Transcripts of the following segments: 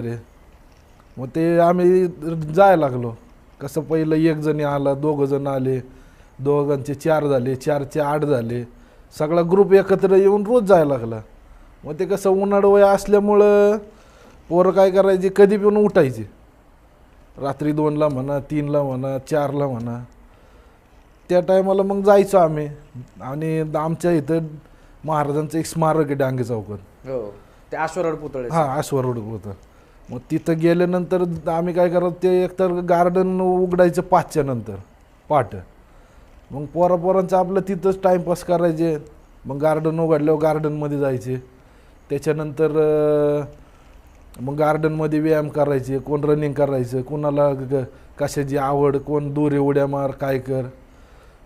रे. मग ते आम्ही जायला लागलो. कसं पहिलं एक जणी आला, दोघं जण आले, दोघांचे 4 झाले, 4चे 8 झाले, सगळा ग्रुप एकत्र येऊन रोज जायला लागला. मग ते कसं उन्हाळं वय असल्यामुळं पोरं काय करायचे, कधी पण उठायचे, रात्री 2ला म्हणा, 3ला म्हणा, 4ला म्हणा. त्या टायमाला मग जायचो आम्ही. आणि आमच्या इथं महाराजांचं एक स्मारक आहे डांगे चौकात. हो, ते अश्वरोड पुतळे. हां, आश्वरोड होतं. मग तिथं गेल्यानंतर आम्ही काय करायचं, ते एकतर गार्डन उघडायचं 5च्या नंतर पहाटे. मग पोरांचं आपलं तिथंच टाईमपास करायचे. मग गार्डन उघडल्यावर गार्डनमध्ये जायचे. त्याच्यानंतर मग गार्डनमध्ये व्यायाम करायचे, कोण रनिंग करायचं, कोणाला कशाची आवड, कोण दोरी उड्या मार, काय कर,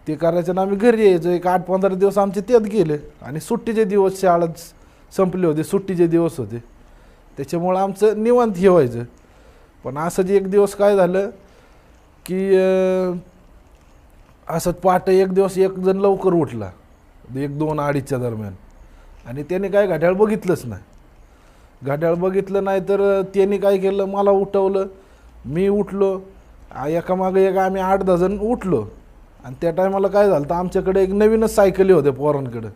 ते करायचं. आणि आम्ही घरी यायचो. एक 8-15 दिवस आमचे त्यात गेले. आणि सुट्टीचे दिवस, शाळा संपले होते, सुट्टीचे दिवस होते, त्याच्यामुळं आमचं निवांत हे व्हायचं. पण असंच एक दिवस काय झालं की असंच पहाटे एक दिवस एक जण लवकर उठला, 1-2-2:30च्या दरम्यान, आणि त्याने काय घड्याळ बघितलंच नाही. घड्याळ बघितलं नाही तर त्याने काय केलं, मला उठवलं, मी उठलो, एकामागे एक आम्ही 8-10 जण उठलो. आणि त्या टायमाला काय झालं तर आमच्याकडे एक नवीनच सायकली होत्या पोरांकडे.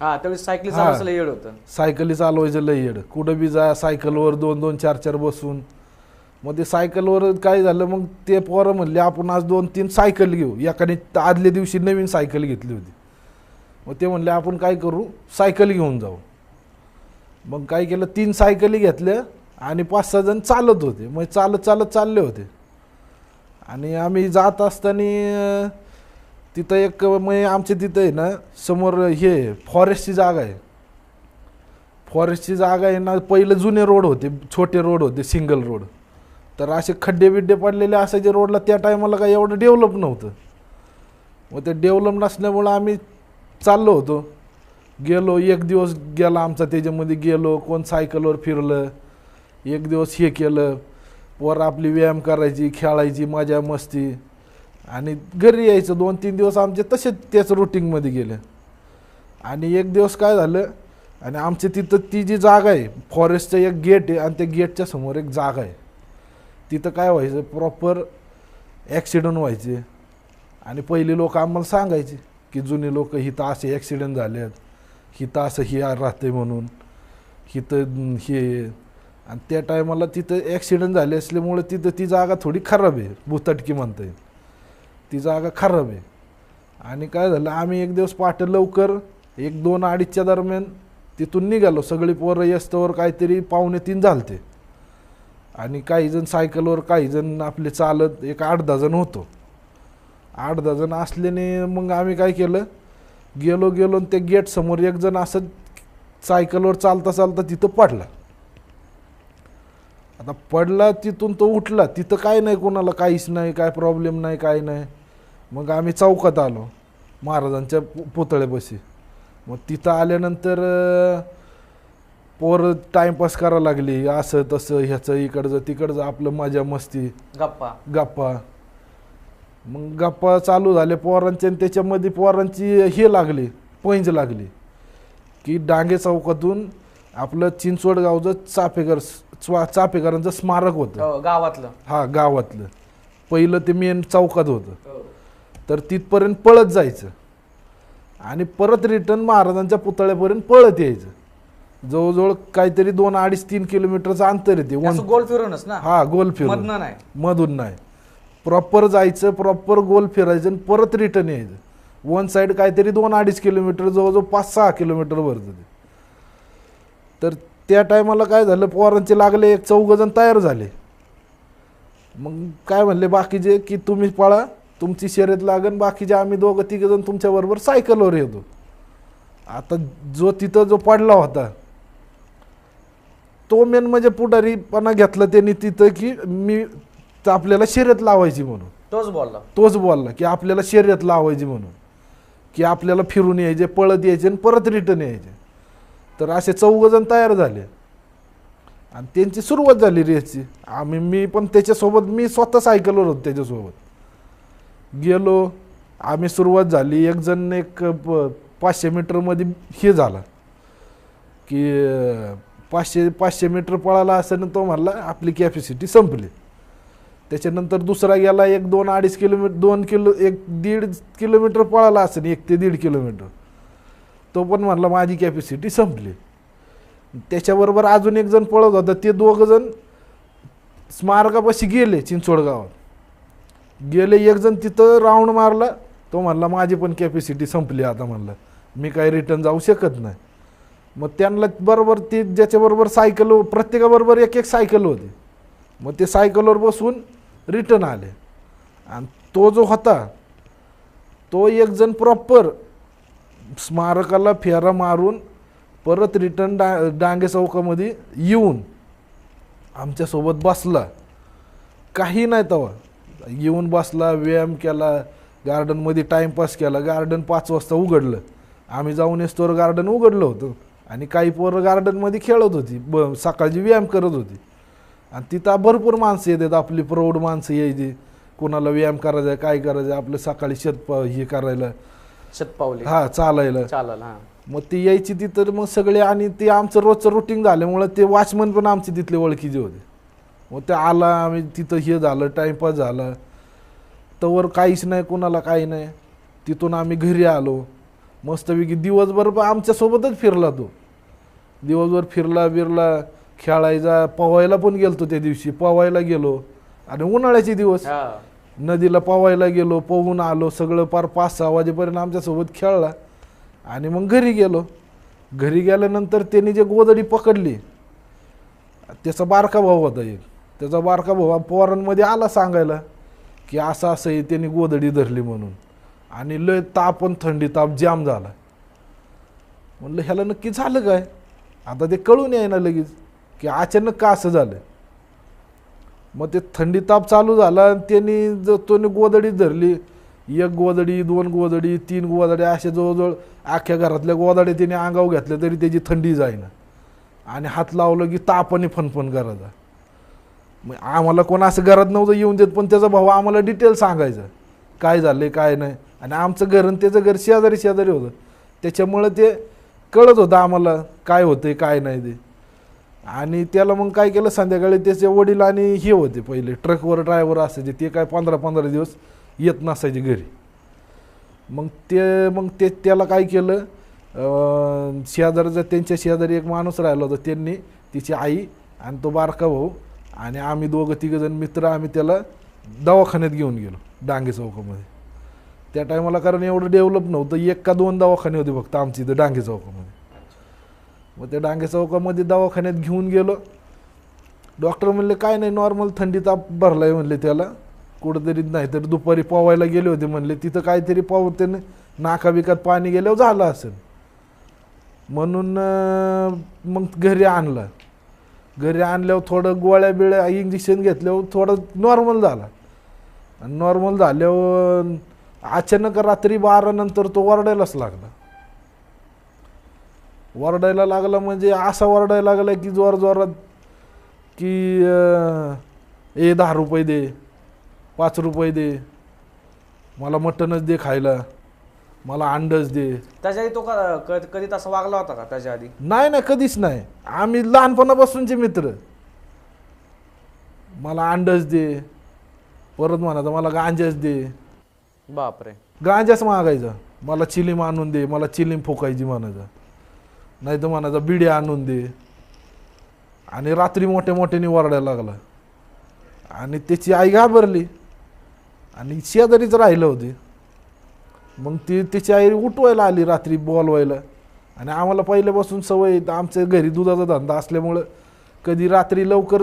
हा, त्यावेळेस सायकली चालवायचं लय येड होतं. सायकली चालवायचं लय येड, कुठं बी जा सायकलवर 2-2, 4-4 बसून. मग ते सायकलवर काय झालं, मग ते पोरं म्हणले आपण आज 2-3 सायकल घेऊ. एकाने आदल्या दिवशी नवीन सायकल घेतली होती. मग ते म्हणले आपण काय करू, सायकल घेऊन जाऊ. मग काय केलं, 3 सायकली घेतल्या आणि 5-6 जण चालत होते. मग चालत चालले होते. आणि आम्ही जात असताना तिथं एक, मग आमच्या तिथं आहे ना समोर हे फॉरेस्टची जागा आहे. फॉरेस्टची जागा आहे ना, पहिलं जुने रोड होते, छोटे रोड होते, सिंगल रोड. तर असे खड्डे बिड्डे पडलेले असायचे रोडला. त्या टायमाला काय एवढं डेव्हलप नव्हतं. मग ते डेव्हलप नसल्यामुळं आम्ही चाललो होतो. गेलो, एक दिवस गेला आमचा त्याच्यामध्ये. गेलो, कोण सायकलवर फिरलं, एक दिवस हे केलं, वर आपली व्यायाम करायची, खेळायची, मजा मस्ती, आणि घरी यायचं. 2-3 दिवस आमचे तसेच त्याच रुटीनमध्ये गेले. आणि एक दिवस काय झालं, आणि आमच्या तिथं ती जी जागा आहे, फॉरेस्टचं एक गेट आहे, आणि त्या गेटच्या समोर एक जागा आहे. तिथं काय व्हायचं, प्रॉपर ॲक्सिडेंट व्हायचे. आणि पहिली लोक आम्हाला सांगायचे की जुनी लोक, हिथं असे ॲक्सिडेंट झाले आहेत, हिथं असं हे राहते म्हणून, हिथं हे. आणि त्या टायमाला तिथं ॲक्सिडेंट झाले असल्यामुळे तिथं ती जागा थोडी खराब आहे, भुताटकी म्हणता येईल, ती जागा खराब आहे. आणि काय झालं, आम्ही एक दिवस पहाटे लवकर 1-2-2:30च्या दरम्यान तिथून निघालो. सगळी पोरं येस्तवर काहीतरी 2:45 झालते. आणि काही जण सायकलवर, काही जण आपले चालत, एक 8-10 जण होतो. 8-10 जण असल्याने मग आम्ही काय केलं, गेलो आणि त्या गेट समोर एक जण असं सायकलवर चालता तिथं पडला. आता पडला, तिथून तो उठला, तिथं काय नाही, कोणाला काहीच नाही, काय प्रॉब्लेम नाही, काय नाही. मग आम्ही चौकात आलो, महाराजांच्या पुतळ्यापाशी. मग तिथं आल्यानंतर पोरं टाईमपास करायला लागली, असं तसं, ह्याचं इकडचं तिकडचं, आपलं मजा मस्ती, गप्पा. मग गप्पा चालू झाले पोरांचे. आणि त्याच्यामध्ये पोरांची हे लागली, पैंज लागली की डांगे चौकातून आपलं चिंचवडगावचं चापेकरांचं स्मारक होतं गावातलं. हा, गावातलं पहिलं ते मेन चौकात होतं. तर तिथपर्यंत पळत जायचं आणि परत रिटर्न महाराजांच्या पुतळ्यापर्यंत पळत यायचं. जवळजवळ काहीतरी 2-2.5-3 किलोमीटरचं अंतर येते. गोल फिरूनच ना? हा, गोल फिरून, मधून नाही, प्रॉपर जायचं, प्रॉपर गोल फिरायचं आणि परत रिटर्न यायचं. वन साईड काहीतरी 2-2.5 किलोमीटर, जवळजवळ 5-6 किलोमीटर भरतं ते. तर त्या टायमाला काय झालं, पोरांचे लागले, 14 जण तयार झाले. मग काय म्हणले बाकीचे की तुम्ही पळा, तुमची शर्यत लागन, बाकीचे आम्ही 2-3 जण तुमच्याबरोबर सायकलवर येतो. आता जो पडला होता तो मेन म्हणजे पुढारीपणा घेतला त्यांनी तिथं की मी आपल्याला शर्यत लावायची म्हणून. तोच बोलला की आपल्याला शर्यत लावायची म्हणून, की आपल्याला फिरून यायचे, पळत यायचे आणि परत रिटर्न यायचे. तर असे 14 जण तयार झाले आणि त्यांची सुरुवात झाली रेसची. मी पण त्याच्यासोबत, मी स्वतः सायकलवर होतो त्याच्यासोबत. गेलो आम्ही, सुरुवात झाली. एक जण 500 मीटरमध्ये हे झाला की 500 मीटर पळाला असं तो म्हणला आपली कॅपॅसिटी संपली. त्याच्यानंतर दुसरा गेला 1-2-2.5 किलोमीटर 1-1.5 किलोमीटर पळाला असेल 1 ते 1.5 किलोमीटर. तो पण म्हणला माझी कॅपॅसिटी संपली. त्याच्याबरोबर अजून एक जण पळत होता. ते दोघं जण स्मारकापाशी गेले चिंचवड गावात. गेले, एक जण तिथं राऊंड मारला. तो म्हणला माझी पण कॅपॅसिटी संपली आता, म्हणला मी काही रिटर्न जाऊ शकत नाही. मग त्यांना बरोबर ते ज्याच्याबरोबर सायकल प्रत्येकाबरोबर एक सायकल होती. मग ते सायकलवर बसून रिटर्न आले. आणि तो जो होता तो एक जण प्रॉपर स्मारकाला फेरा मारून परत रिटर्न डांगे चौकामध्ये येऊन आमच्यासोबत बसला. काही नाही तेव्हा येऊन बसला, व्यायाम केला, गार्डनमध्ये टाईमपास केला. गार्डन 5 वाजता उघडलं. आम्ही जाऊन येस्तोवर गार्डन उघडलं होतं आणि काही पोरं गार्डनमध्ये खेळत होती, सकाळची व्यायाम करत होती. आणि तिथं भरपूर माणसं येतात, आपली प्रौढ माणसं यायची, कोणाला व्यायाम करायचा आहे, काय करायचं आपलं सकाळी हे करायला शतपावली चालायला. हा. मग ती यायची तिथं मग सगळे. आणि ते आमचं रोजचं रुटीन झाल्यामुळं ते वॉचमन पण आमचे तिथले ओळखीचे होते. मग ते आला, आम्ही तिथं हे झालं, टाईमपास झाला. तवर काहीच नाही, कोणाला काही नाही. तिथून आम्ही घरी आलो. मस्तपैकी दिवसभर आमच्यासोबतच फिरला तो. दिवसभर फिरला बिरला, खेळायचा, पवायला पण गेलतो. त्या दिवशी पवायला गेलो. आणि उन्हाळ्याचे दिवस नदीला पवायला गेलो, पोहून आलो. सगळं पार 5-6 वाजेपर्यंत आमच्यासोबत खेळला. आणि मग घरी गेलो. घरी गेल्यानंतर त्यांनी जे गोदडी पकडली, त्याचा बारका भाऊ होता एक. त्याचा बारका भाऊ पोरांमध्ये आला सांगायला की असं असं आहे, त्यांनी गोदडी धरली म्हणून. आणि लय ताप आणि थंडी ताप जाम झाला. म्हणलं ह्याला नक्की झालं काय. आता ते कळून याय ना लगेच की अचानक का असं झालं. मग ते थंडी ताप चालू झाला. त्यांनी तोने गोदडी धरली. 1 गोदडी, 2 गोदडी, 3 गोदड्या, अशा जवळजवळ अख्ख्या घरातल्या गोदड्या त्याने अंगावर घेतल्या तरी त्याची थंडी जाईना. आणि हात लावलं की तापाने फणफण करायचा. मग आम्हाला कोण असं घरात नव्हतं येऊन देत, पण त्याचा भाऊ आम्हाला डिटेल सांगायचं काय झालं काय नाही. आणि आमचं घर आणि त्याचं घर शेजारी होतं. त्याच्यामुळं ते कळत होतं आम्हाला काय होतं काय नाही ते. आणि त्याला मग काय केलं, संध्याकाळी त्याचे वडील आणि हे होते पहिले ट्रकवर ड्रायव्हर असायचे, ते काय 15-15 दिवस येत नसायचे घरी. मग ते त्याला काय केलं, शेजारचा त्यांच्या शेजारी एक माणूस राहिला होता. त्यांनी तिची आई आणि तो बारका भाऊ आणि आम्ही तिघंजण मित्र, आम्ही त्याला दवाखान्यात घेऊन गेलो डांगे चौकामध्ये. त्या टायमाला कारण एवढं डेव्हलप नव्हतं, 1 का 2 दवाखाने होते फक्त आमच्या इथं डांगे चौकामध्ये. मग त्या डांगे चौकामध्ये दवाखान्यात घेऊन गेलो. डॉक्टर म्हणले काय नाही, नॉर्मल थंडी ताप भरलाय म्हणले त्याला, कुठंतरी. नाही तर दुपारी पोवायला गेले होते म्हणले, तिथं काहीतरी त्याने नाकाबिकात पाणी गेल्यावर झालं असेल म्हणून. मग घरी आणलं. घरी आणल्यावर थोडं गोळ्या बिळ्या इंजेक्शन घेतल्यावर थोडं नॉर्मल झाला. आणि नॉर्मल झाल्यावर अचानक रात्री 12 नंतर तो वरडायलाच लागला. वरडायला लागला म्हणजे असा वरडायला लागला की जोरात की 10 रुपये दे, 5 रुपये दे, मला मटनच दे खायला, मला अंडच दे. त्याच्या आधी तो कधी तसा वागला होता का त्याच्या आधी? नाही कधीच नाही. आम्ही लहानपणापासूनचे मित्र. मला अंडच दे, परत म्हणायचं मला गांजाच दे. बापरे. गांजाच मागायचा. मला चिलीम आणून दे, मला चिलीम फुकायची म्हणायचा. नाही तर म्हणायचा बिड्या आणून दे. आणि रात्री मोठ्याने वरडायला लागला. आणि त्याची आई घाबरली आणि शेजारीच राहिलं होते. मग त्याची आई उठवायला आली रात्री बोलवायला. आणि आम्हाला पहिल्यापासून सवय, आमच्या घरी दुधाचा धंदा असल्यामुळं कधी रात्री लवकर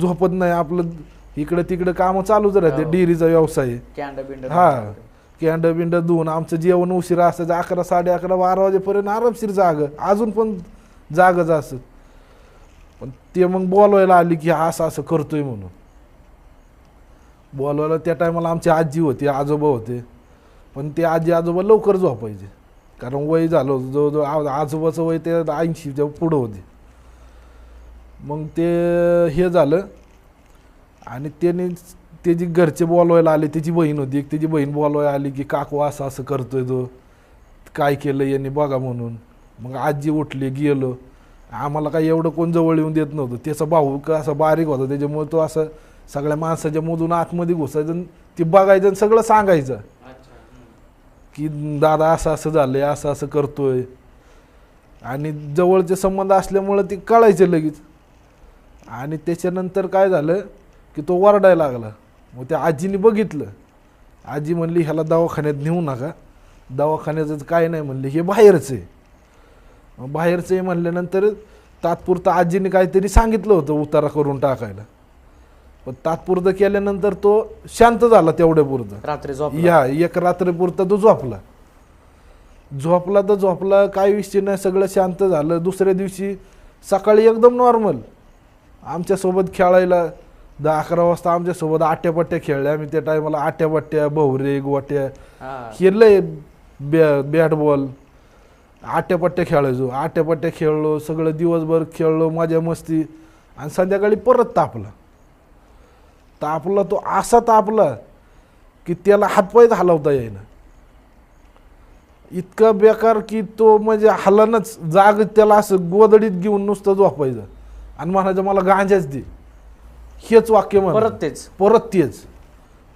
झोपत नाही. आपलं इकडं तिकडं कामं चालूच राहते. डेअरीचा व्यवसाय. कॅन्ड बिंड धुवून आमचं जेवण उशिरा असायचं. 11, 11:30, 12 वाजेपर्यंत आरामशीर अजून पण जागच असत. पण ते मग बोलवायला आली की असं असं करतोय म्हणून. बोलवायला त्या टायमाला आमची आजी होती, आजोबा होते. पण ते आजी आजोबा लवकर झोपायचे कारण वय झालं होतं. जवळजवळ आजोबाचं वय ते 80च्या पुढं होते. मग ते हे झालं. आणि त्याची घरचे बोलवायला आले. त्याची बहीण होती एक, त्याची बहीण बोलवायला आली की काकू असं असं करतोय तो, काय केलं यांनी बघा म्हणून. मग आजी उठली, गेलो आम्हाला काही एवढं कोण जवळ येऊन देत नव्हतं. त्याचा भाऊ असा बारीक होता, त्याच्यामुळे तो असं सगळ्या माणसाच्या मधून आतमध्ये घुसायचं आणि ते बघायचं आणि सगळं सांगायचं की दादा असं असं झालंय, असं असं करतोय. आणि जवळचे संबंध असल्यामुळं ते कळायचे लगेच. आणि त्याच्यानंतर काय झालं की तो वरडायला लागला. मग त्या आजीने बघितलं. आजी म्हणली ह्याला दवाखान्यात नेऊ नका, दवाखान्याचं काय नाही म्हणले, हे बाहेरचं आहे. मग बाहेरचं आहे म्हणल्यानंतर तात्पुरतं आजीने काहीतरी सांगितलं होतं उतारा करून टाकायला. पण तात्पुरतं केल्यानंतर तो शांत झाला तेवढ्यापुरतं. रात्री झोप या एक रात्रीपुरता तो झोपला. झोपला तर झोपला, काय विषय नाही, सगळं शांत झालं. दुसऱ्या दिवशी सकाळी एकदम नॉर्मल आमच्यासोबत खेळायला 10-11 वाजता आमच्यासोबत आट्यापट्ट्या खेळल्या. आम्ही त्या टायमाला आट्यापट्ट्या, भोवरे, गोट्या खेळलंय, बॅट बॉल, आट्यापट्ट्या खेळायचो. आट्यापट्ट्या खेळलो, सगळं दिवसभर खेळलो, मजा मस्ती. आणि संध्याकाळी परत तापला. तो असा तापला की त्याला हातपायच हलवता येईना. इतका बेकार की तो म्हणजे हलनच, जाग त्याला असं गोदडीत घेऊन नुसतं झोपायचं आणि म्हणायचं मला गांजाच दे. हेच वाक्य परत तेच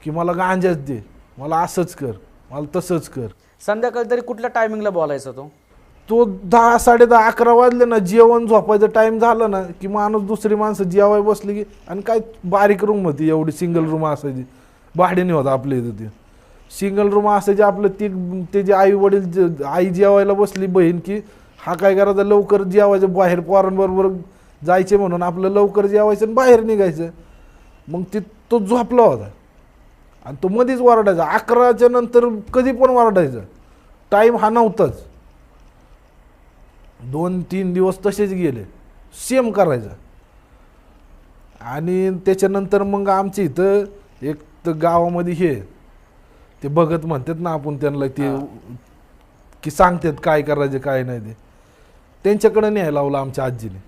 की मला गांजाच दे, मला असंच कर, मला तसंच कर. संध्याकाळी तरी कुठल्या टायमिंगला बोलायचा तो 10, 10:30, 11 वाजले ना, जेवण झोपायचं टाइम झालं ना की माणूस, दुसरी माणसं जेवाय बसली की, आणि काय बारीक रूम होती, एवढी सिंगल रूम असायची, भाड्याने होता आपल्या इथं. ते सिंगल रूम असायची आपलं. त्याचे आई वडील, आई जेवायला बसली, बहीण, की हा काय करायचा, लवकर जेवायचं, बाहेर पोरांबरोबर जायचे म्हणून आपलं लवकर जेवायचं आणि बाहेर निघायचं. मग तो झोपला होता आणि तो मध्येच वरडायचा. 11च्या नंतर कधी पण वरडायचा, टाईम हा नव्हताच. 2-3 दिवस तसेच गेले, सेम करायचा. आणि त्याच्यानंतर मग आमच्या इथं एक तर गावामध्ये हे ते भगत म्हणतात ना आपण त्यांना, ते की सांगतात काय करायचं काय नाही. ते त्यांच्याकडे न्यायला लावलं आमच्या आजीने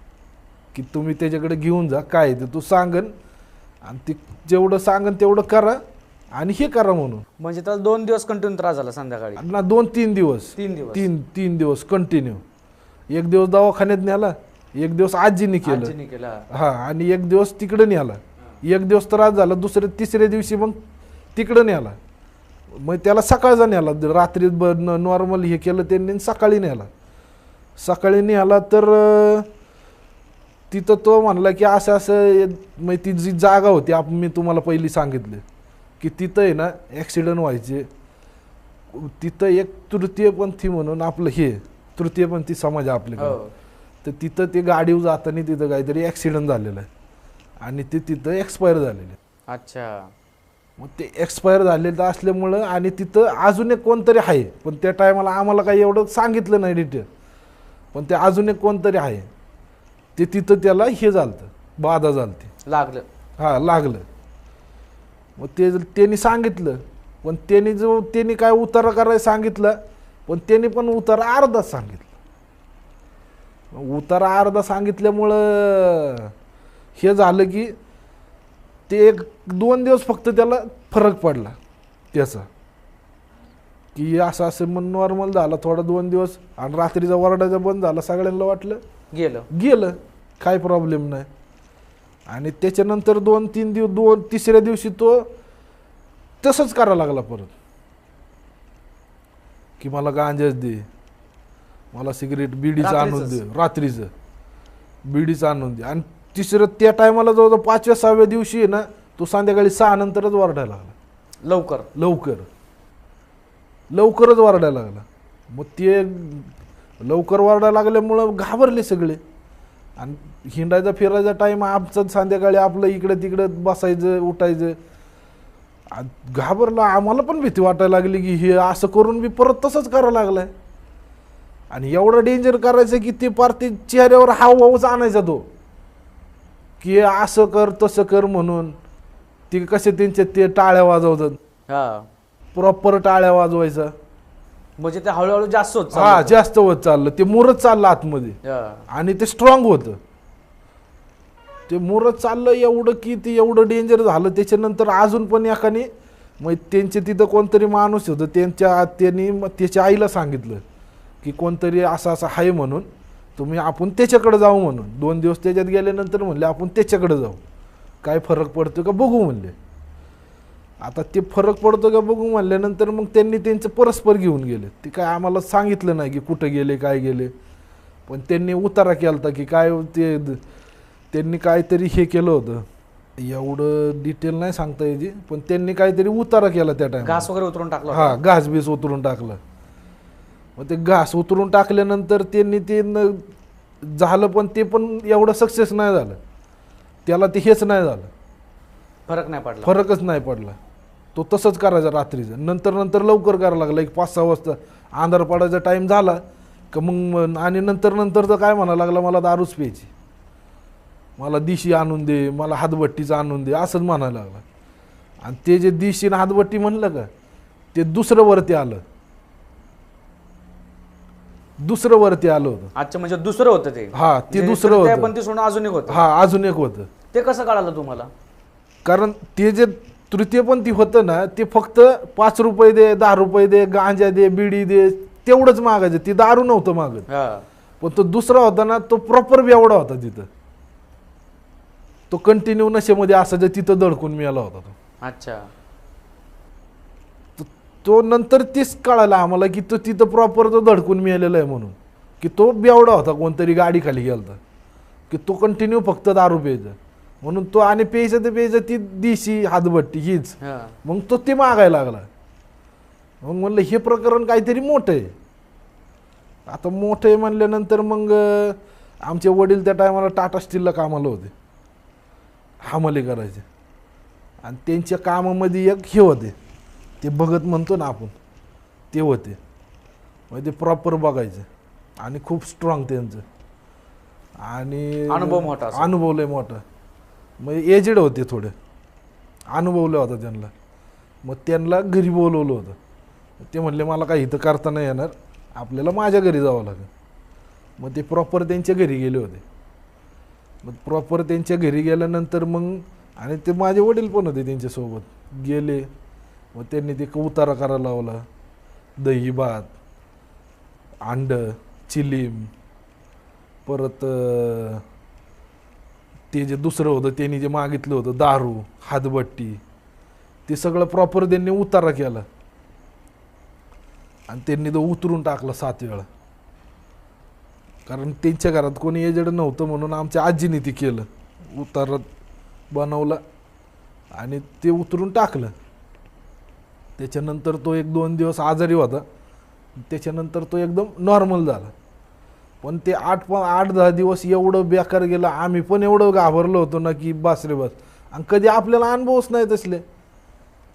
की तुम्ही त्याच्याकडे घेऊन जा, काय ते तू सांगन आणि ते जेवढं सांगन तेवढं करा आणि हे करा म्हणून. म्हणजे त्याला 2 दिवस कंटिन्यू त्रास झाला संध्याकाळी ना? 2-3 दिवस, 3 दिवस कंटिन्यू. एक दिवस दवाखान्यात न्याला, एक दिवस आजीने केलं, हा, आणि एक दिवस तिकडे न्याला. एक दिवस त्रास झाला, तिसऱ्या दिवशी मग तिकडे न्याला. मग त्याला सकाळचा न्याला, रात्री नॉर्मल हे केलं त्यांनी, सकाळी न्याला. सकाळी न्याला तर तिथं तो म्हणला की असं असं, मग ती जी जागा होती मी तुम्हाला पहिली सांगितलं की तिथं आहे ना ॲक्सिडेंट व्हायचे. तिथं एक तृतीयपंथी म्हणून आपलं हे तृतीयपंथी समाज आहे आपल्याकडे. तर तिथं ते गाडीवर जाताना तिथं काहीतरी ॲक्सिडेंट झालेला आहे आणि ते तिथं एक्सपायर झालेले. अच्छा. मग ते एक्सपायर झालेलं असल्यामुळं, आणि तिथं अजून एक कोणतरी आहे, पण त्या टायमाला आम्हाला काही एवढं सांगितलं नाही डिटेल, पण ते अजून एक कोणतरी आहे, ते तिथं त्याला हे झालं, बाधा झालती, लागलं. हा, लागलं. मग त्यांनी सांगितलं, पण त्यांनी काय उतारा करायला सांगितलं, पण त्यांनी पण उतारा अर्धा सांगितलं. उतारा अर्धा सांगितल्यामुळं हे झालं की ते 1-2 दिवस फक्त त्याला फरक पडला त्याचा, की असं असं मन नॉर्मल झाला थोडा 2 दिवस. आणि रात्रीचा वरडायचा बंद झाला, सगळ्यांना वाटलं गेलं, काय प्रॉब्लेम नाही. आणि त्याच्यानंतर 2-3 दिवस, तिसऱ्या दिवशी तो तसंच करायला लागला परत, की मला गांजाच दे, मला सिगरेट, बिडीचं आणून दे, रात्रीचं बिडीचं आणून दे. आणि तिसरं त्या टायमाला जवळजवळ 5व्या-6व्या दिवशी आहे ना, तो संध्याकाळी 6 नंतरच वरडायला लागला, लवकरच वरडायला लागला. मग ते लवकर वरडायला लागल्यामुळं घाबरले सगळे. आणि हिंडायचा फिरायचा टाईम आमचं, संध्याकाळी आपलं इकडं तिकडं बसायचं उठायचं. घाबरला, आम्हाला पण भीती वाटायला लागली की हे असं करून बी परत तसंच करायला लागलाय. आणि एवढं डेंजर करायचं की ते पार ते चेहऱ्यावर हावभावच आणायचा तो, की असं कर तसं कर म्हणून. ते कसे त्यांच्या ते टाळ्या वाजवतात, प्रॉपर टाळ्या वाजवायचा. म्हणजे ते हळूहळू जास्त होत, जास्त होत चाललं, ते मुरत चाललं आतमध्ये. आणि ते स्ट्रॉंग होतं, ते मुरत चाललं एवढं की ते एवढं डेंजर झालं. त्याच्यानंतर अजून पण एकाने, मग त्यांचे तिथं कोणतरी माणूस होतं, त्यांनी त्याच्या आईला सांगितलं की कोणतरी असं असं आहे म्हणून, तुम्ही आपण त्याच्याकडे जाऊ म्हणून 2 दिवस त्याच्यात गेल्यानंतर म्हणले आपण त्याच्याकडे जाऊ, काय फरक पडतो का बघू म्हणले. आता ते फरक पडतो का बघू म्हणल्यानंतर मग त्यांनी त्यांचं परस्पर घेऊन गेले. ते काय आम्हाला सांगितलं नाही की कुठं गेले काय गेले, पण त्यांनी उतारा केला होता की काय ते त्यांनी काहीतरी हे केलं होतं, एवढं डिटेल नाही सांगता यायची, पण त्यांनी काहीतरी उतारा केला त्या टाइम. घास वगैरे उतरून टाकला हा, घास बीस उतरून टाकलं. मग ते घास उतरून टाकल्यानंतर त्यांनी ते झालं, पण ते पण एवढं सक्सेस नाही झालं. त्याला ते हेच नाही झालं, फरक नाही पडला. फरकच नाही पडला. तो तसंच करायचा रात्रीचं. नंतर लवकर करायला लागला, एक 5-6 वाजता अंधार पडायचा टाईम झाला का मग, आणि नंतर तर काय म्हणायला लागला, मला दारूच प्यायची, मला दिशी आणून दे, मला हातभट्टीचं आणून दे, असंच म्हणायला लागला. आणि ते जे दिशी आणि हातभट्टी म्हणलं का, ते दुसरं वरती आलं होतं. अच्छा, म्हणजे दुसरं होतं ते. हा, ते दुसरं होतं. पण ते सोडून अजून एक होतं. हा, अजून एक होतं. ते कसं कळालं तुम्हाला? कारण ते जे तृतीयपंथी होतं ना, ते फक्त 5 रुपये दे, 10 रुपये दे, गांजा दे, बिडी दे, तेवढंच मागायचं. ती दारू नव्हतं मागत. पण तो दुसरा होता ना, तो प्रॉपर बेवडा होता. तिथं तो कंटिन्यू नशेमध्ये असायचा, तिथं दडकून मिळाला होता तो. अच्छा. तो नंतर तेच कळालं आम्हाला की तो तिथं प्रॉपर तो धडकून मिळालेला आहे म्हणून, की तो बेवडा होता, कोणतरी गाडी खाली गेलता, की तो कंटिन्यू फक्त दारू प्यायचा म्हणून तो. आणि प्यायचं ते प्यायचं ती दिशी हातभट्टी हीच. मग तो ते मागायला लागला. मग म्हणलं हे प्रकरण काहीतरी मोठं आहे. आता मोठं आहे म्हणल्यानंतर मग आमचे वडील त्या टायमाला टाटा स्टीलला कामाला होते, हमाली करायचे. आणि त्यांच्या कामामध्ये एक हे होते, ते बघत म्हणतो ना आपण, ते होते. म्हणजे ते प्रॉपर बघायचे आणि खूप स्ट्रॉंग त्यांचं. आणि अनुभव मोठा, अनुभव लय मोठा. म्हणजे एजेड होते थोडे, अनुभवलं होतं त्यांना. मग त्यांना घरी बोलवलं होतं. ते म्हणले मला काही इथं करता नाही येणार, आपल्याला माझ्या घरी जावं लागेल. मग ते प्रॉपर त्यांच्या घरी गेले होते. मग प्रॉपर त्यांच्या घरी गेल्यानंतर मग, आणि ते माझे वडील पण होते त्यांच्यासोबत गेले. मग त्यांनी ते उतारा करायला लावला, दही भात, अंड, चिलीम, परत ते जे दुसरं होतं त्यांनी जे मागितलं होतं दारू, हातभट्टी, ते सगळं प्रॉपर त्यांनी उतारा केला. आणि त्यांनी तो उतरून टाकला 7 वेळा. कारण त्यांच्या घरात कोणी एजड नव्हतं म्हणून आमच्या आजीने ते केलं, उतारा बनवला आणि ते उतरून टाकलं. त्याच्यानंतर तो 1-2 दिवस आजारी होता, त्याच्यानंतर तो एकदम नॉर्मल झाला. पण ते 8-10 दिवस एवढं बेकार गेलं, आम्ही पण एवढं घाबरलो होतो ना की बस रे बस. आणि कधी आपल्याला अनुभवच नाही तसले.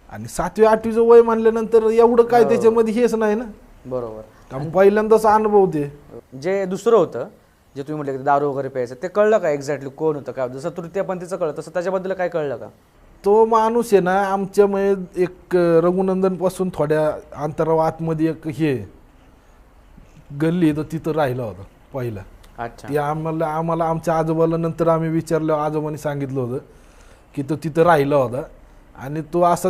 आणि 7वी-8वीचं वय म्हणल्यानंतर एवढं काय त्याच्यामध्ये हेच नाही ना. बरोबर. कारण पहिल्यांदाच अनुभव ते. जे दुसरं होतं, जे तुम्ही म्हटलं की दारू वगैरे प्यायचं, ते कळलं का एक्झॅक्टली कोण होतं काय? जसं तृतीयपंथीचं कळलं तसं त्याच्याबद्दल काय कळलं का? तो माणूस आहे ना, आमच्या म्हणजे एक रघुनंदन पासून थोड्या अंतरावर आतमध्ये एक हे गल्ली तर तिथं राहिला होता पहिला. अच्छा. ते आम्हाला आमच्या आजोबाला नंतर आम्ही विचारलं, आजोबांनी सांगितलं होतं की तो तिथं राहिला होता. आणि तो असा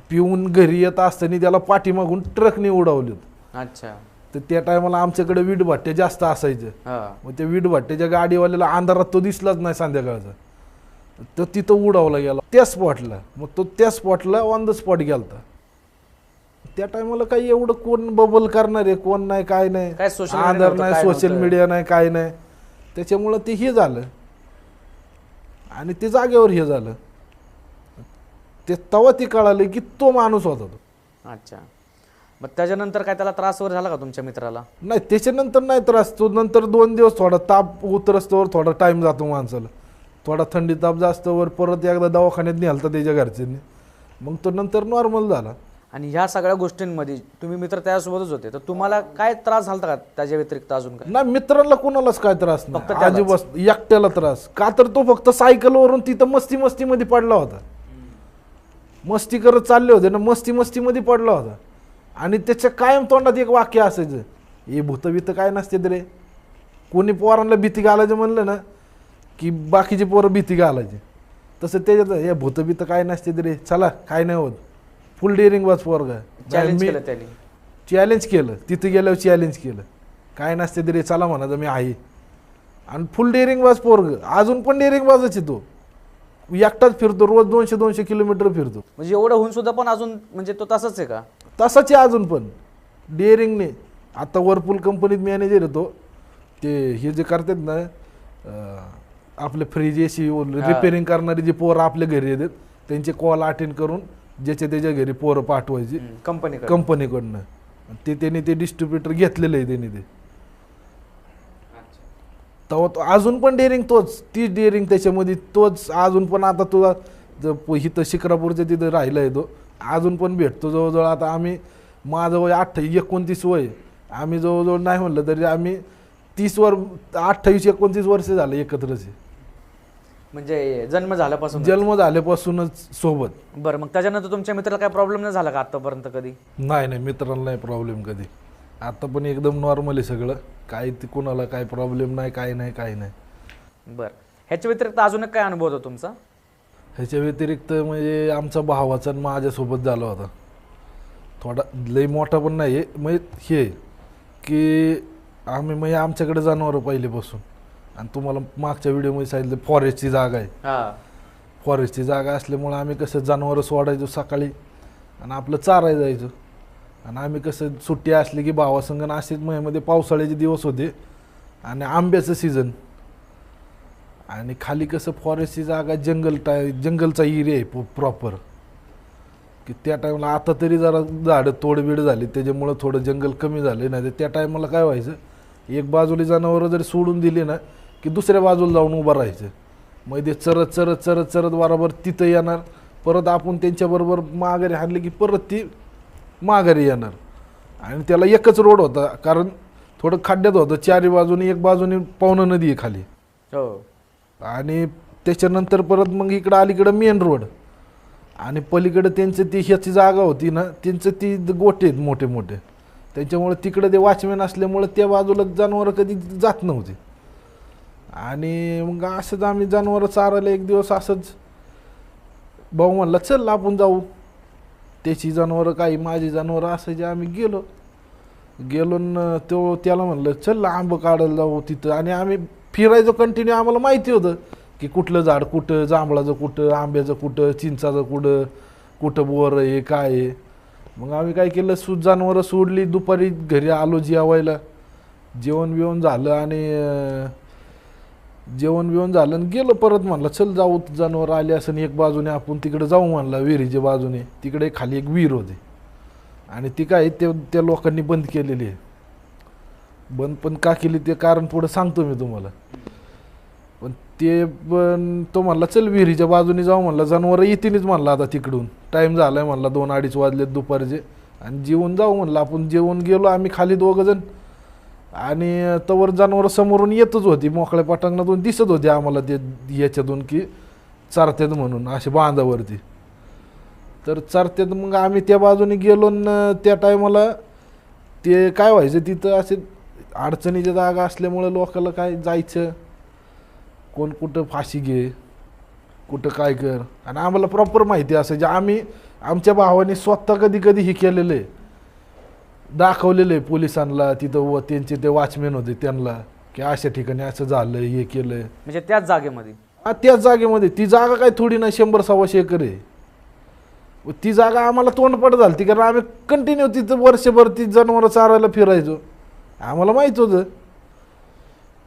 पिऊन घरी येत असताना त्याला पाठीमागून ट्रकने उडवली होती. अच्छा. तर त्या टायमाला आमच्याकडे वीट भट्ट्या जास्त असायच्या. मग त्या वीट भट्ट्याच्या गाडीवाल्याला अंधारात तो दिसलाच नाही संध्याकाळचा, तो तिथं उडवला गेला त्या स्पॉटला. मग तो त्या स्पॉटला ऑन द स्पॉट गेलता. त्या टायमाला काही एवढं कोण बबल करणार आहे, कोण नाही, काय नाही, आधार नाही, सोशल मीडिया नाही, काय नाही. त्याच्यामुळं ते हे झालं आणि ते जागेवर हे झालं. ते तेव्हा ते कळालं की तो माणूस होता तो. अच्छा. मग त्याच्यानंतर काय त्याला त्रास वगैरे झाला का तुमच्या मित्राला? नाही, त्याच्यानंतर नाही त्रास. तो नंतर 2 दिवस थोडा ताप उतरस्तवर थोडा टाइम जातो माणसाला, थोडा थंडी ताप जास्तवर परत एकदा दवाखान्यात नेलता त्याच्या घरच्यांनी. मग तो नंतर नॉर्मल झाला. आणि ह्या सगळ्या गोष्टींमध्ये तुम्ही मित्र त्यासोबतच होते, तर तुम्हाला काय त्रास झाला का त्याच्या व्यतिरिक्त अजून काय? नाही, मित्राला कोणालाच काय त्रास नाही, अजिबात एकट्याला त्रास. का तर तो फक्त सायकलवरून तिथं मस्तीमध्ये पडला होता. मस्ती करत चालले होते ना, मस्तीमध्ये पडला होता. आणि त्याच्या कायम तोंडात एक वाक्य असायचं, हे भूतभीत काय नसते रे. कोणी पोरांना भीती घालायचं म्हणलं ना की बाकीचे पोरं भीती घालायचे, तसं त्याच्यात हे भूतभीत काय नसते रे, चला काय नाही होत. फुल डेअरिंग वाज पोरगा. चॅलेंज केलं तिथे गेल्यावर चॅलेंज केलं, काय नसते रे, चला म्हणायचं मी आहे. आणि फुल डेअरिंगबाज पोरग, अजून पण डेअरिंगबाजच आहे तो. एकटाच फिरतो, रोज 200-200 किलोमीटर फिरतो. म्हणजे एवढं होऊन सुद्धा पण अजून म्हणजे तो तसाच आहे का? तसाच आहे अजून पण डेअरिंगने. आता वर्लपूल कंपनीत मॅनेजर आहे तो. ते हे जे करतात ना आपले फ्रीज एसी रिपेअरिंग करणारे जे पोरं आपल्या घरी येतात त्यांचे कॉल अटेंड करून ज्याच्या त्याच्या घरी पोरं पाठवायची कंपनीकडनं. ते त्यांनी ते डिस्ट्रीब्युटर घेतलेलं आहे त्यांनी ते. तेव्हा तो अजून पण डेअरिंग तोच, तीच डेअरिंग त्याच्यामध्ये तोच अजून पण. आता तुला इथं शिक्रापूरच्या तिथं राहिला आहे तो, अजून पण भेटतो जवळजवळ. आता आम्ही, माझं वय 28-29 वय, आम्ही जवळजवळ नाही म्हणलं तरी आम्ही 28-29 वर्ष झालं एकत्रच आहे. म्हणजे जन्म झाल्यापासूनच सोबत. बरं, मग त्याच्यानंतर तुमच्या मित्राला काय प्रॉब्लेम नाही झाला का आतापर्यंत कधी? नाही, मित्रांना नाही प्रॉब्लेम कधी. आता पण एकदम नॉर्मल आहे सगळं, काही कोणाला काय प्रॉब्लेम नाही, काही नाही. बरं, ह्याच्या व्यतिरिक्त अजून काय अनुभव होता तुमचा? ह्याच्या व्यतिरिक्त म्हणजे आमचा भावाचा आणि माझ्यासोबत झाला होता. थोडा लई मोठा पण नाही म्हणजे हे की आम्ही म्हणजे आमच्याकडे जनावरं पहिलेपासून, आणि तुम्हाला मागच्या व्हिडिओमध्ये सांगितलं फॉरेस्टची जागा आहे. फॉरेस्टची जागा असल्यामुळं आम्ही कसं जनावरं सोडायचो सकाळी आणि आपलं चारायला जायचो. आणि आम्ही कसं सुट्टी असली की भावासंगण असेच महिन्यामध्ये पावसाळ्याचे दिवस होते आणि आंब्याचं सीझन. आणि खाली कसं फॉरेस्टची जागा जंगलचा एरिया आहे प्रॉपर, की त्या टाईमला. आता तरी जरा झाडं तोडबीड झाली त्याच्यामुळं थोडं जंगल कमी झाले. नाही तर त्या टायमाला काय व्हायचं, एक बाजूला जनावरं जरी सोडून दिली ना की दुसऱ्या बाजूला जाऊन उभं राहायचं. मग ते चरत बरोबर तिथं येणार, परत आपण त्यांच्याबरोबर माघारी हाणली की परत ती माघारी येणार. आणि त्याला एकच रोड होता, कारण थोडं खड्ड्यात होतं चारी बाजूने. एक बाजूने पवना नदी आहे खाली, आणि त्याच्यानंतर परत मग इकडं अलीकडं मेन रोड, आणि पलीकडं त्यांचं ती ह्याची जागा होती ना, त्यांचं ती गोटे आहेत मोठे मोठे. त्याच्यामुळे तिकडं ते वॉचमॅन असल्यामुळं त्या बाजूला जनावरं कधी जात नव्हती. आणि मग असंच आम्ही जनावरं चारायला एक दिवस असंच भाऊ म्हणला चल आपण जाऊ. त्याची जनावरं काही माझी जनावरं असायची. आम्ही गेलो त्याला म्हणलं चल आंब काढायला जाऊ तिथं. आणि आम्ही फिरायचो कंटिन्यू. आम्हाला माहिती होतं की कुठलं झाड कुठं, जांभळाचं कुठं, आंब्याचं कुठं, चिंचाचं कुठं बोर आहे काय आहे. मग आम्ही काय केलं, जनावरं सोडली. दुपारी घरी आलो जेवायला, जेवण बिवण झालं आणि गेलो परत. म्हणलं चल जाऊ, जनावर आले असं एक बाजूने आपण तिकडे जाऊ म्हणला विहिरीच्या बाजूने. तिकडे खाली एक विहीर होती आणि ती काय त्या लोकांनी बंद केलेली आहे. बंद पण का केली ते कारण पुढं सांगतो मी तुम्हाला. पण तो म्हणला चल विहिरीच्या बाजूने जाऊ म्हणला, जनावरं येतीलच म्हणला आता तिकडून, टाईम झालाय म्हणला, 2-2:30 वाजलेत दुपारचे, आणि जेवून जाऊ म्हणलं आपण. जेवून गेलो आम्ही खाली 2 जण, आणि तवर जनावरं समोरून येतच होती, मोकळ्या पटांगणातून दिसत होती आम्हाला ते याच्यातून की चरत्यात म्हणून असे बांधावरती. तर चरत्यात मग आम्ही त्या बाजूने गेलो. त्या टायमाला ते काय व्हायचं तिथं असे अडचणीच्या जागा असल्यामुळे लोकांना काय जायचं, कोण कुठं फाशी घे, कुठं काय कर. आणि आम्हाला प्रॉपर माहिती असायची. आम्ही आमच्या भावाने स्वतः कधी हे केलेलं आहे, दाखवलेलं आहे पोलिसांना. तिथं व त्यांचे ते वॉचमॅन होते त्यांना की अशा ठिकाणी असं झालं, हे केलं. म्हणजे त्याच जागेमध्ये? त्याच जागेमध्ये. ती जागा काय थोडी ना 100-125 एकर आहे. ती जागा आम्हाला तोंडपड झाली कारण आम्ही कंटिन्यू तिथं वर्षभर ती जनावरं चारायला फिरायचो, आम्हाला माहीत होतं.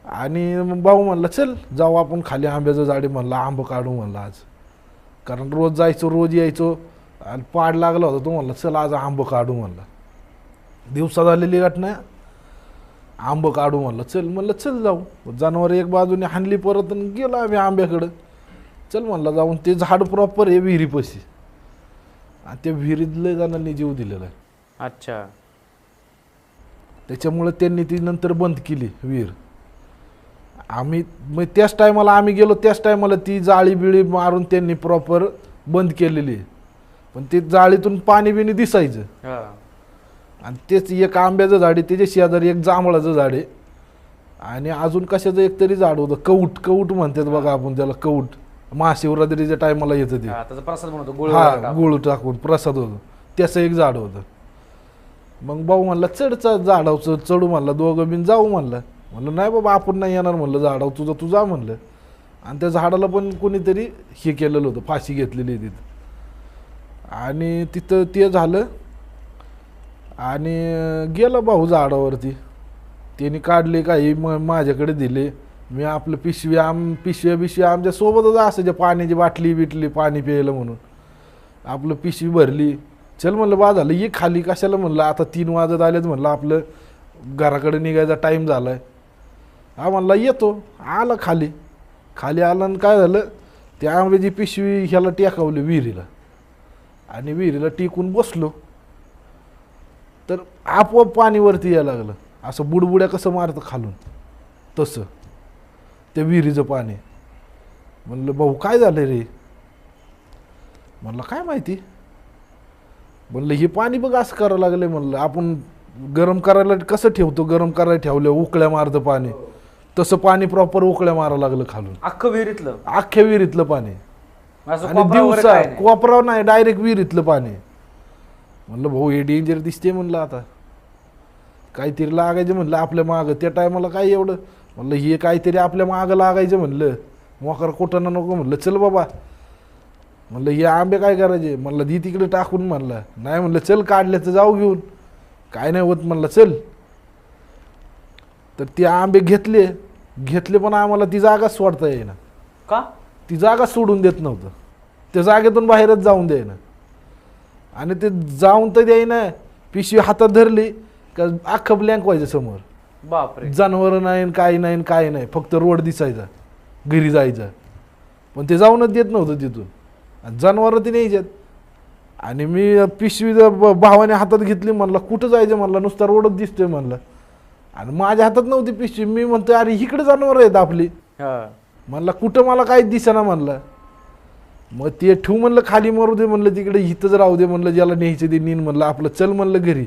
आणि मग भाऊ म्हणला चल जाऊ आपण खाली आंब्याचं झाड आहे म्हणला, आंब काढू म्हणला आज. कारण रोज जायचो रोज यायचो आणि पाड लागला होता. तो म्हणला चल आज आंब काढू म्हणला. दिवसा झालेली घटना, आंब काढू म्हणलं. म्हणलं चल जाऊ. जनावर एक बाजूने हाणली परत आणि गेलो आम्ही आंब्याकडं. चल म्हणलं जाऊन. ते झाड प्रॉपर आहे विहिरीपाशी, आणि त्या विहिरीतल्या जणांनी जीव दिलेला आहे. अच्छा. त्याच्यामुळे त्यांनी ती नंतर बंद केली विहीर. आम्ही मग त्याच टायमाला आम्ही गेलो, त्याच टायमाला ती जाळी बिळी मारून त्यांनी प्रॉपर बंद केलेली आहे. पण ते जाळीतून पाणी बिणी दिसायचं. आणि तेच एक आंब्याचं झाड आहे, त्याच्या शेजारी एक जांभळाचं झाड आहे, आणि अजून कशाचं एक तरी झाड होतं, कवूट म्हणतात बघा आपण त्याला, कवूट. महाशिवरात्रीच्या टायमाला येतं ते, गुळ टाकून प्रसाद होतो, त्याचं एक झाड होतं. मग भाऊ म्हणला चढ झाडावचं चढू म्हणला, दोघं बिन जाऊ म्हणला. म्हणलं नाही बाबा आपण नाही येणार म्हणलं झाडावर, तुझं तू जा म्हणलं. आणि त्या झाडाला पण कोणीतरी हे केलेलं होतं, फाशी घेतलेली तिथं. आणि तिथं ते झालं आणि गेला भाऊ झाडावरती. त्यांनी काढले काही माझ्याकडे दिले. मी आपलं पिशव्या बिशव्या आमच्या सोबतच असायच्या, पाण्याची बाटली बिटली पाणी प्यायला म्हणून आपलं पिशवी भरली. चल म्हणलं बा झालं ये खाली, कशाला म्हणलं आता 3 वाजत आलेच म्हणलं, आपलं घराकडे निघायचा टाईम झाला आहे. हा म्हणला येतो. आला खाली. खाली आलं आणि काय झालं, त्या आंब्याची पिशवी ह्याला टेकावली विहिरीला. आणि विहिरीला टेकून बसलो तर आपोआप पाणी वरती यायला लागलं. असं बुडबुड्या कसं मारतं खालून तसं त्या विहिरीचं पाणी. म्हणलं भाऊ काय झालं रे? म्हणलं काय माहिती. म्हणलं हे पाणी बघ असं करावं लागलं. म्हणलं आपण गरम करायला कसं ठेवतो, गरम करायला ठेवलं उकळ्या मारतं पाणी, तसं पाणी प्रॉपर उकळ्या मारावं लागलं खालून. अख्खं विहिरीतलं? अख्ख्या विहिरीतलं पाणी. असं आणि कोपरा वगैरे दिवसा काय नाही? कोपराव नाही, डायरेक्ट विहिरीतलं पाणी. म्हणलं भाऊ हे डेंजर दिसते म्हणलं, आता काहीतरी लागायचं म्हणलं आपल्या मागं. त्या टायमाला काय एवढं म्हणलं हे काहीतरी आपल्या मागं लागायचं म्हणलं, मोकार कोटाना नको म्हणलं. चल बाबा म्हणलं हे आंबे काय करायचे म्हणलं, दी तिकडे टाकून. म्हणलं नाही म्हणलं चल काढल्याचं जाऊ घेऊन, काय नाही होत म्हणलं चल. तर ते आंबे घेतले पण आम्हाला ती जागा सोडता येईना. का? ती जागा सोडून देत नव्हतं, त्या जागेतून बाहेरच जाऊन द्यायना. आणि ते जाऊन तर द्यायना, पिशवी हातात धरली का अख्खं ब्लँक व्हायचं समोर. बापरे. जनावर नाही काही नाही काय नाही, फक्त रोड दिसायचा, घरी जायचा. पण ते जाऊनच देत नव्हतं तिथून. आणि जनावरं ती न्यायच्यात. आणि मी पिशवी भावाने हातात घेतली. म्हणलं कुठं जायचं म्हणलं, नुसता रोडच दिसतोय म्हणलं. आणि माझ्या हातात नव्हती पिशवी. मी म्हणतोय अरे इकडे जनावर आहेत आपली. म्हणलं कुठं मला काहीच दिसेना म्हणलं. मग ते ठेवू म्हणलं खाली, मरू दे म्हणलं, तिकडे इथंच राहू दे म्हणलं, ज्याला न्यायचं ते नीन म्हणलं, आपलं चल म्हणलं घरी.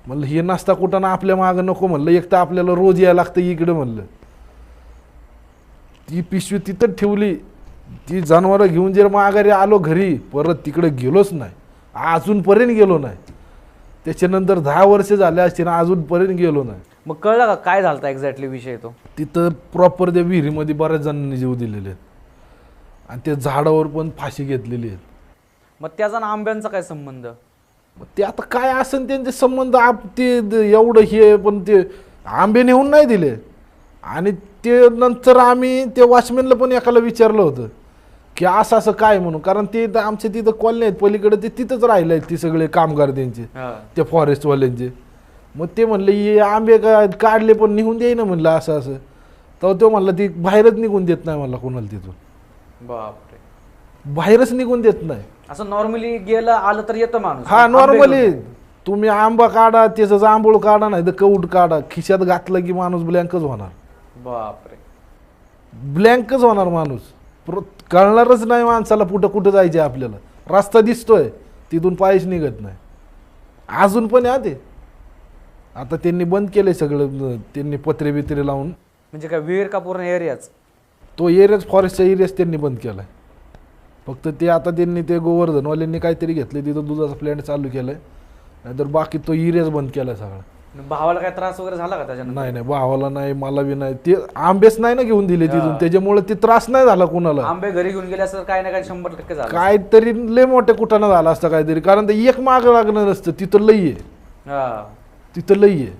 म्हणलं हे नसता कुठं ना आपल्या मागं नको म्हणलं, एक तर आपल्याला रोज यायला लागतं इकडं म्हणलं. ती पिशवी तिथं ठेवली. ती जनावरं घेऊन जर माघारी आलो घरी, परत तिकडे गेलोच नाही, अजूनपर्यंत गेलो नाही. त्याच्यानंतर 10 वर्ष झाले असते ना, अजूनपर्यंत गेलो नाही. मग कळलं का काय झालं एक्झॅक्टली विषय तो? तिथं प्रॉपर त्या विहिरीमध्ये बऱ्याच जणांनी जीव दिलेले आहेत आणि त्या झाडावर पण फाशी घेतलेली आहेत. मग त्याचा आणि आंब्यांचा काय संबंध? मग ते आता काय असेल त्यांचे संबंध, ते एवढं हे, पण ते आंबे नेऊन नाही दिले. आणि ते नंतर आम्ही त्या वॉचमॅनला पण एकाला विचारलं होतं की असं असं काय म्हणून, कारण ते आमच्या तिथं कॉलनी आहेत पलीकडे, ते तिथंच राहिले आहेत, ते सगळे कामगार त्यांचे, त्या फॉरेस्टवाल्यांचे. मग ते म्हणले हे आंबे काढले पण निघून देई ना म्हणलं असं असं. तर तो म्हणला ती बाहेरच निघून देत नाही म्हणला कोणाला तिथून. बापरे. बाहेरच निघून देत नाही. असं नॉर्मली गेलं आलं तर येतं माणूस? हा नॉर्मली तुम्ही आंबा काढा, त्याचं जांभूळ काढा, नाही तर कवूट काढा, खिशात घातलं की माणूस ब्लँकच होणार. बापरे. ब्लँकच होणार माणूस. कळणारच नाही माणसाला कुठं कुठं जायचे. आपल्याला रस्ता दिसतोय तिथून पायच निघत नाही अजून पण. ते आता त्यांनी बंद केलंय सगळं, त्यांनी पत्रे बित्रे लावून. म्हणजे काय विहीर का पूर्ण एरियाच? तो एरियाच फॉरेस्टचा एरियाच त्यांनी बंद केलाय. फक्त ते आता त्यांनी ते गोवर्धनवाल्यांनी काहीतरी घेतले, तिथं दुधाचा प्लॅन्ट चालू केलाय, नाहीतर बाकी तो एरियाच बंद केलाय सगळा. भावाला काय त्रास वगैरे झाला का त्याच्यानंतर? नाही नाही, भावाला नाही, मला बी नाही. ते आंबेच नाही ना घेऊन दिले तिथून, त्याच्यामुळे ते त्रास नाही झाला कुणाला. आंबे घरी घेऊन गेले असं काय ना काय 100% झालं. काहीतरी लय मोठ्या कुठानं झाला असतं काहीतरी, कारण ते एक मागं लागणार नसतं. तिथं लई आहे, तिथं लई आहे.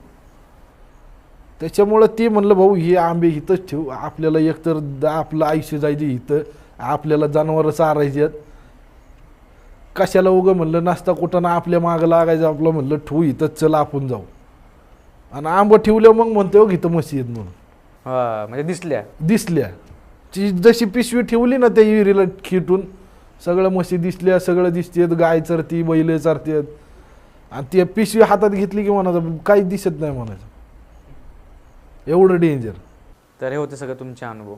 त्याच्यामुळं ते म्हणलं भाऊ हे आंबे इथंच ठेवू, आपल्याला एकतर आपलं आयुष्य जायचे इथं, आपल्याला जनावरं चारायचे, कशाला उगं म्हणलं नसता कुठं ना आपल्या मागं लागायचं आपलं. म्हणलं ठेवू इथंच, चला आपण जाऊ. आणि आंबं ठेवलं मग म्हणतो इथं म्हशी आहेत म्हणून. म्हणजे दिसल्या ती जशी पिशवी ठेवली ना त्या विहिरीला खिटून, सगळं म्हशी दिसल्या, सगळं दिसतेत, गाय चरती, बैल चरतात. आणि ती पिशवी हातात घेतली की म्हणायचं काहीच दिसत नाही म्हणायचं, एवढं डेंजर. तर हे होते सगळं तुमचे अनुभव.